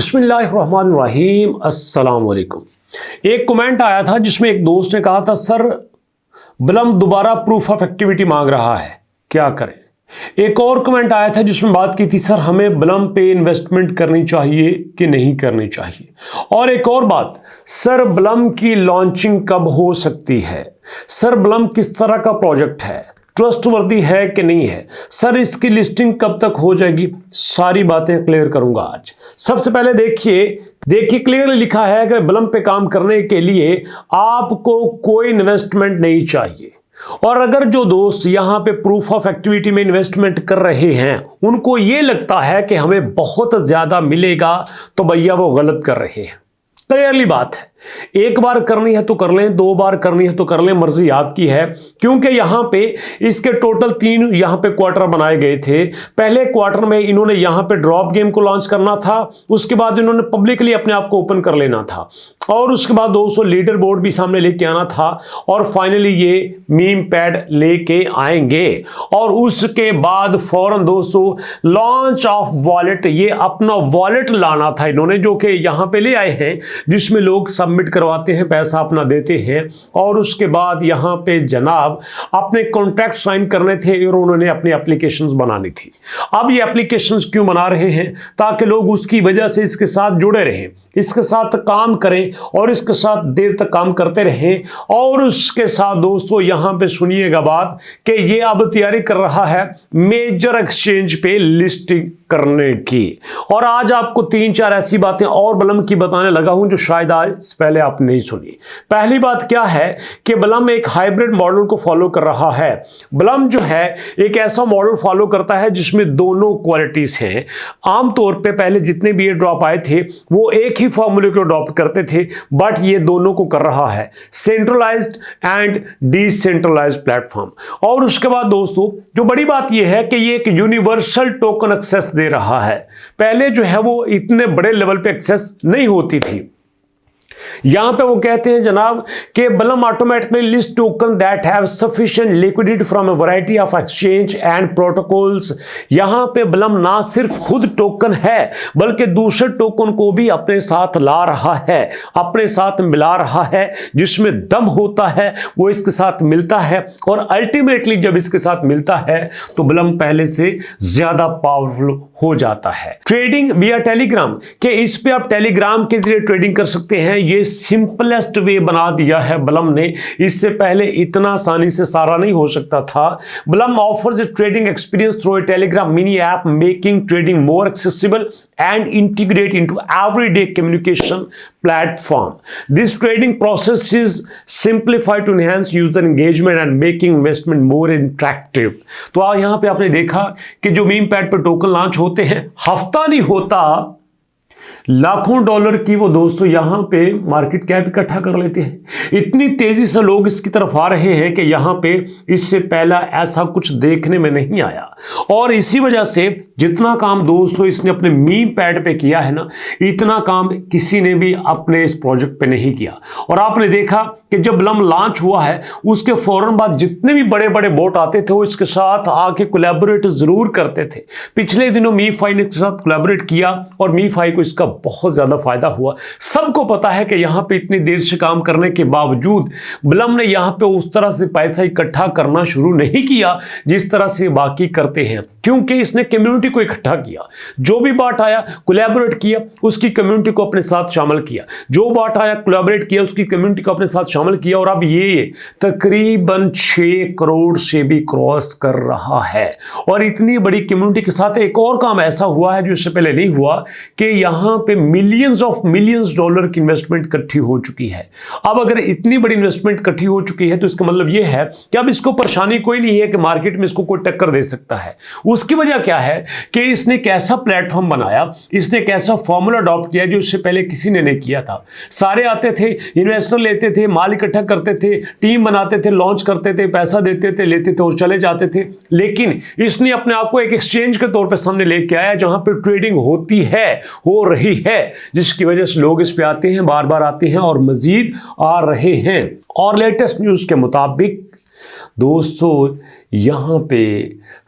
बिस्मिल्लाहिर्रहमानिर्रहीम, अस्सलाम वालेकुम। एक कमेंट आया था जिसमें एक दोस्त ने कहा था, सर बलम दोबारा प्रूफ ऑफ एक्टिविटी मांग रहा है, क्या करें। एक और कमेंट आया था जिसमें बात की थी, सर हमें बलम पे इन्वेस्टमेंट करनी चाहिए कि नहीं करनी चाहिए। और एक और बात, सर बलम की लॉन्चिंग कब हो सकती है, सर बलम किस तरह का प्रोजेक्ट है, ट्रस्टवर्दी है कि नहीं है, सर इसकी लिस्टिंग कब तक हो जाएगी, सारी बातें क्लियर करूंगा आज। सबसे पहले देखिए क्लियरली लिखा है कि बलम पे काम करने के लिए आपको कोई इन्वेस्टमेंट नहीं चाहिए। और अगर जो दोस्त यहां पे प्रूफ ऑफ एक्टिविटी में इन्वेस्टमेंट कर रहे हैं उनको यह लगता है कि हमें बहुत ज्यादा मिलेगा, तो भैया वो गलत कर रहे हैं। क्लियरली बात है, एक बार करनी है तो कर लें, दो बार करनी है तो कर लें, मर्जी आपकी है। क्योंकि यहां पे इसके टोटल 3 यहां पे क्वार्टर बनाए गए थे। पहले क्वार्टर में इन्होंने यहां पे ड्रॉप गेम को लॉन्च करना था, उसके बाद इन्होंने पब्लिकली अपने आप को ओपन कर लेना था, और उसके बाद 200 लीडर बोर्ड भी सामने लेके आना था, और फाइनली ये मीम पैड लेके आएंगे। और उसके बाद फौरन दोस्तों लॉन्च ऑफ वॉलेट, ये अपना वॉलेट लाना था इन्होंने, जो कि यहां पे ले आए हैं, जिसमें लोग सबमिट करवाते हैं, पैसा अपना देते हैं, और उसके बाद यहां पे जनाब अपने कॉन्ट्रैक्ट साइन करने थे और उन्होंने अपनी एप्लीकेशंस बनानी थी। अब ये एप्लीकेशंस क्यों बना रहे हैं, ताकि लोग उसकी वजह से इसके साथ जुड़े रहें, इसके साथ काम करें और इसके साथ देर तक काम करते रहें। और उसके साथ दोस्तों यहां पे सुनिएगा बात कि ये अब तैयारी कर रहा है मेजर एक्सचेंज पे लिस्टिंग करने की। और आज आपको 3-4 ऐसी बातें और बलम की बताने लगा हूं जो शायद आज पहले आप नहीं सुनी। पहली बात क्या है कि बलम एक हाइब्रिड मॉडल को फॉलो कर रहा है। बलम जो है एक ऐसा मॉडल फॉलो करता है जिसमें दोनों क्वालिटीज हैं। आमतौर पे पहले जितने भी ये ड्रॉप आए थे वो एक ही फॉर्मूले को ड्रॉप करते थे, बट ये दोनों को कर रहा है, सेंट्रलाइज्ड एंड डिसेंट्रलाइज्ड प्लेटफॉर्म। और उसके बाद दोस्तों जो बड़ी बात ये है कि ये एक यूनिवर्सल टोकन एक्सेस दे रहा है। पहले जो है वो इतने बड़े लेवल पे एक्सेस नहीं होती थी। यहां पे वो कहते हैं जनाब कि बलम automatically list token that have sufficient liquidity from a variety of exchange and protocols. यहां पे बलम ना सिर्फ खुद टोकन है बल्कि दूसरे टोकन को भी अपने साथ ला रहा है, अपने साथ मिला रहा है। जिसमें दम होता है वो इसके साथ मिलता है, और अल्टीमेटली जब इसके साथ मिलता है तो बलम पहले से ज्यादा पावरफुल हो जाता है। ट्रेडिंग विया टेलीग्राम के इस पे आप टेलीग्राम के जरिए ट्रेडिंग कर सकते हैं। ये सिंपलेस्ट वे बना दिया है बलम ने, इससे पहले इतना आसानी से सारा नहीं हो सकता था। बलम offers a trading experience through a Telegram mini app, making trading more accessible and integrate into everyday communication platform. This trading process is simplified to enhance user engagement and making investment more interactive. तो यहां पे आपने देखा कि जो meme pad पे token launch होते हैं, हफ्ता नहीं होता लाखों डॉलर की वो दोस्तों यहां पे मार्केट कैप इकट्ठा कर लेते हैं। इतनी तेजी से लोग इसकी तरफ आ रहे हैं कि यहां पे इससे पहला ऐसा कुछ देखने में नहीं आया। और इसी वजह से जितना काम दोस्तों इसने अपने मीम पैड पे किया है ना, इतना काम किसी ने भी अपने इस प्रोजेक्ट पे नहीं किया। और आपने देखा कि जब बलम लॉन्च हुआ है उसके फौरन बाद जितने भी बड़े बड़े बोट आते थे वो इसके साथ आके कोलैबोरेट जरूर करते थे। पिछले दिनों मीफाई ने इसके साथ कोलैबोरेट किया और मीफाई को इसका बहुत ज्यादा फायदा हुआ। सबको पता है कि यहां पे इतनी देर से काम करने के बावजूद बलम ने यहां पे उस तरह से पैसा इकट्ठा करना शुरू नहीं किया जिस तरह से बाकी करते हैं, क्योंकि इसने कम्युनिटी को इकट्ठा किया। जो भी बॉट आया कोलैबोरेट किया, उसकी कम्युनिटी को अपने साथ शामिल किया, जो बॉट आया कोलैबोरेट किया, उसकी कम्युनिटी को अपने साथ शामिल किया। और अब ये तकरीबन 6 करोड़ से भी क्रॉस कर रहा है। और इतनी बड़ी कम्युनिटी के साथ एक और काम ऐसा हुआ है जो इससे पहले नहीं हुआ कि यहां पे मिलियंस ऑफ मिलियंस डॉलर की इन्वेस्टमेंट इकट्ठी हो चुकी है। अब अगर इतनी बड़ी इन्वेस्टमेंट इकट्ठी हो चुकी है तो इसका मतलब यह है कि अब इसको परेशानी कोई नहीं है कि मार्केट में इसको कोई टक्कर दे सकता है। उसकी वजह क्या है कि इसने कैसा प्लेटफॉर्म बनाया, इसने कैसा फॉर्मूला अडॉप्ट किया जो इससे पहले किसी ने नहीं किया था। सारे आते थे, इन्वेस्टर लेते थे, माल इकट्ठा करते थे, टीम बनाते थे, लॉन्च करते थे, पैसा देते थे, लेते थे और चले जाते थे। लेकिन इसने अपने आप को एक एक्सचेंज के तौर पर सामने लेके आया जहां पर ट्रेडिंग होती है, हो रही है, जिसकी वजह से लोग इस पे आते हैं, बार बार आते हैं और मजीद आ रहे हैं। और लेटेस्ट न्यूज के मुताबिक दोस्तों यहाँ पे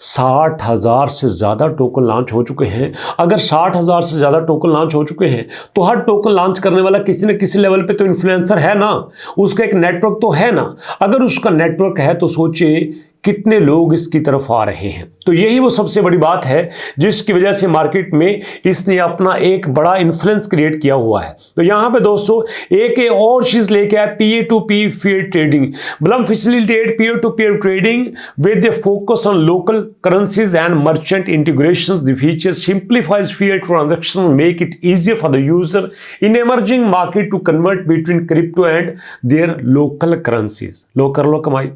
60,000 से ज़्यादा टोकन लॉन्च हो चुके हैं। अगर 60,000 से ज़्यादा टोकन लॉन्च हो चुके हैं तो हर टोकन लॉन्च करने वाला किसी न किसी लेवल पे तो इन्फ्लुएंसर है ना, उसका एक नेटवर्क तो है ना। अगर उसका नेटवर्क है तो सोचिए कितने लोग इसकी तरफ आ रहे हैं। तो यही वो सबसे बड़ी बात है जिसकी वजह से मार्केट में इसने अपना एक बड़ा इन्फ्लुएंस क्रिएट किया हुआ है। तो यहाँ पे दोस्तों एक और चीज लेके आया, peer to P fair trading. Blum facilitate peer to peer trading with the focus on local currencies and merchant integrations. The feature simplifies fair transaction, make it easier for the user in emerging market to convert between crypto and their local currencies. लो कर लो कमाई।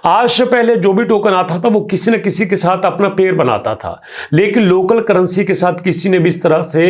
आज से पहले जो भी token आता था वो किसी न किसी के साथ अपना पेयर बनाता था, लेकिन लोकल करेंसी के साथ किसी ने भी इस तरह से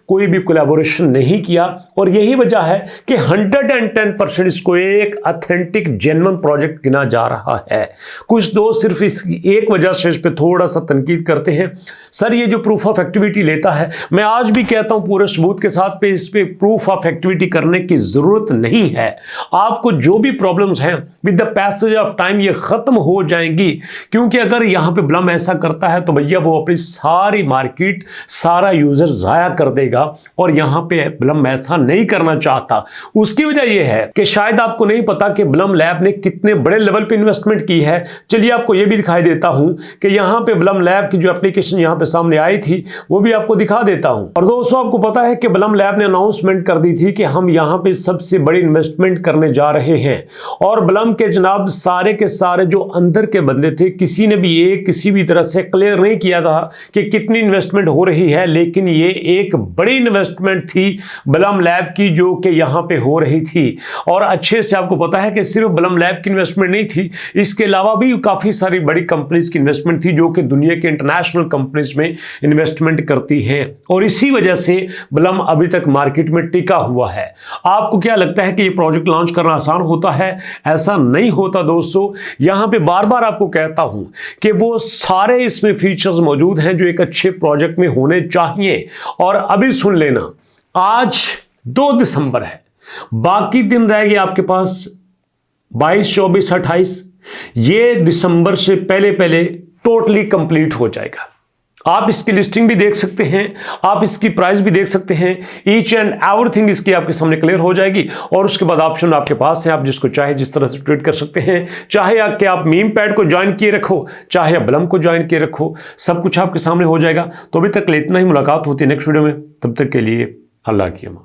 कोई भी कोलैबोरेशन नहीं किया। और यही वजह है कि 110% इसको एक ऑथेंटिक जेन्युइन प्रोजेक्ट गिना जा रहा है। कुछ दोस्त सिर्फ इस एक वजह से इस पर थोड़ा सा तनकीद करते हैं, सर ये जो प्रूफ ऑफ एक्टिविटी लेता है, मैं आज भी कहता हूं पूरे सबूत के साथ पे इस पे प्रूफ ऑफ एक्टिविटी करने की जरूरत नहीं है। आपको जो भी प्रॉब्लम्स हैं with the passage of time ये खत्म हो जाएंगी, क्योंकि अगर यहां पे ब्लम ऐसा करता है तो भैया वो अपनी सारी मार्केट, सारा यूजर जाया कर देगा। और यहां पे ब्लम ऐसा नहीं करना चाहता। उसकी वजह यह है कि शायद आपको नहीं पता कि ब्लम लैब ने कितने बड़े लेवल पे इन्वेस्टमेंट की है। चलिए आपको यह भी दिखाई देता हूं कि यहां पे ब्लम लैब की जो एप्लीकेशन यहां पे सामने आई थी वो भी आपको दिखा देता हूं। और दोस्तों आपको पता है कि ब्लम लैब ने अनाउंसमेंट कर दी थी कि हम यहां पे सबसे बड़ी इन्वेस्टमेंट करने जा रहे हैं। और ब्लम के जनाब सारे के सारे जो अंदर के बंदे थे, किसी ने भी ये किसी भी तरह से क्लियर नहीं किया था कि कितनी इन्वेस्टमेंट हो रही है, लेकिन ये एक बड़ी इन्वेस्टमेंट थी ब्लम लैब की जो कि यहां पे हो रही थी। और अच्छे से आपको पता है कि सिर्फ ब्लम लैब की इन्वेस्टमेंट नहीं थी, इसके अलावा भी काफी सारी बड़ी कंपनीज की इन्वेस्टमेंट थी जो कि दुनिया के इंटरनेशनल कंपनीज में इन्वेस्टमेंट करती हैं। और इसी वजह से ब्लम अभी तक मार्केट में टिका हुआ है। आपको क्या लगता है कि ये प्रोजेक्ट लॉन्च करना आसान होता है? ऐसा नहीं होता दोस्तों। यहां पे बार बार आपको कहता हूं कि वो सारे इसमें फीचर्स मौजूद हैं जो एक अच्छे प्रोजेक्ट में होने चाहिए। और अभी सुन लेना, आज 2 दिसंबर है, बाकी दिन रह गए आपके पास 22, 24, 28। ये दिसंबर से पहले पहले टोटली कंप्लीट हो जाएगा। आप इसकी लिस्टिंग भी देख सकते हैं, आप इसकी प्राइस भी देख सकते हैं, ईच एंड एवरीथिंग इसकी आपके सामने क्लियर हो जाएगी। और उसके बाद ऑप्शन आपके पास है, आप जिसको चाहे जिस तरह से ट्रेड कर सकते हैं। चाहे आप मीम पैड को ज्वाइन किए रखो, चाहे आप ब्लम को ज्वाइन किए रखो, सब कुछ आपके सामने हो जाएगा। तो अभी तक इतना ही, मुलाकात होती है नेक्स्ट वीडियो में। तब तक के लिए अल्लाह की अमान।